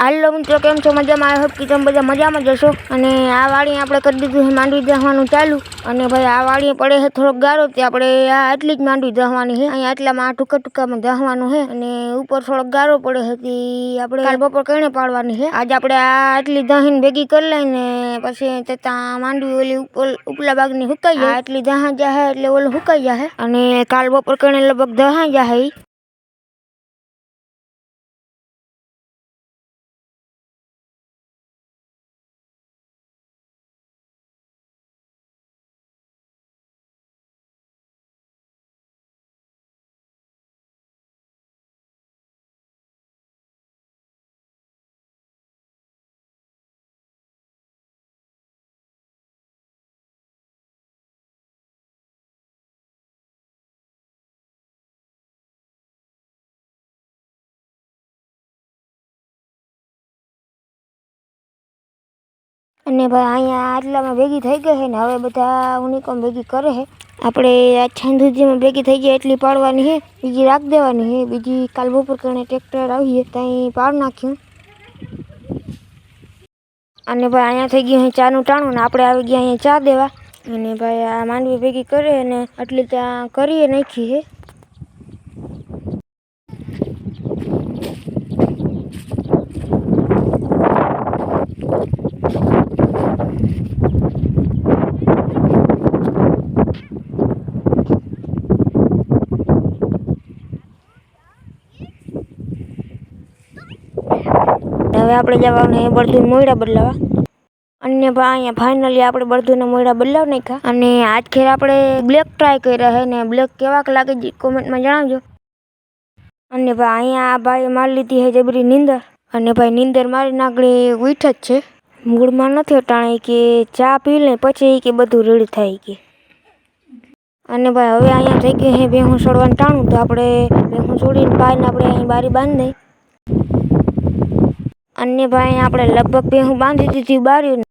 હાલો મિત્રો, કેમ છો? મજામાં? આઈ હોપ કે તમે બધા મજામાં જશો। અને આ વાળી આપણે કરી દીધું છે માંડવી દહવાનું ચાલુ। અને ભાઈ આ વાળી પડે છે થોડોક ગારો, તે આપણે આ આટલી જ માંડવી દહવાની છે। અહીંયા આટલામાં આ ટૂંકા ટૂંકામાં દહવાનું છે અને ઉપર થોડોક ગારો પડે છે, તે આપણે કાલ બપોર કઈને પાડવાની છે। આજ આપણે આ આટલી દહીને ભેગી કરી લઈને પછી ત્યાં માંડવી ઓલી ઉપલા ભાગની સુકાઈ જાય, આટલી દહા જાય એટલે ઓલું સુકાઈ જાય અને કાલ બપોર કઈને લગભગ દહાઈ જાય। અને ભાઈ અહીંયા આટલામાં ભેગી થઈ ગઈ છે ને હવે બધા ઉનિકોમ ભેગી કરે છે। આપણે આ છંદુજીમાં ભેગી થઈ જાય એટલી પાડવાની છે, બીજી રાખ દેવાની છે, બીજી કાલ બપોર કરીને ટ્રેક્ટર આવીએ ત્યાં પાડ નાખ્યું। અને ભાઈ અહીંયા થઈ ગયું ચાનું ટાણું ને આપણે આવી ગયા અહીંયા ચા દેવા। અને ભાઈ આ માંડવી ભેગી કરે અને આટલી ત્યાં કરીએ નાખી છે। હવે આપણે જવાનું બળદુન મોયડા બદલાવા। અને ભાઈ અહીંયા ફાઇનલી આપણે બળદુના મોયડા બદલાવ નાખ્યા। અને આજ ખેર આપણે બ્લેક ટ્રાય કર્યા છે ને બ્લેક કેવાક લાગે કોમેન્ટમાં જણાવજો। અને ભાઈ અહીંયા આ ભાઈ મારી લીધી છે જબરી નીંદર। અને ભાઈ નીંદર મારી નાગણી ઉઠ જ છે, મૂળમાં નથી અટાણે કે ચા પી લે પછી કે બધું રેડી થાય કે। અને ભાઈ હવે અહીંયા થઈ ગયું છે ભેહું છોડવાનું ટાણું, તો આપણે ભેહું છોડીને પાઈને આપણે અહીં બારી બાંધી દઈ। અને ભાઈ આપણે લગભગ ભેહું બાંધી દીધી બારી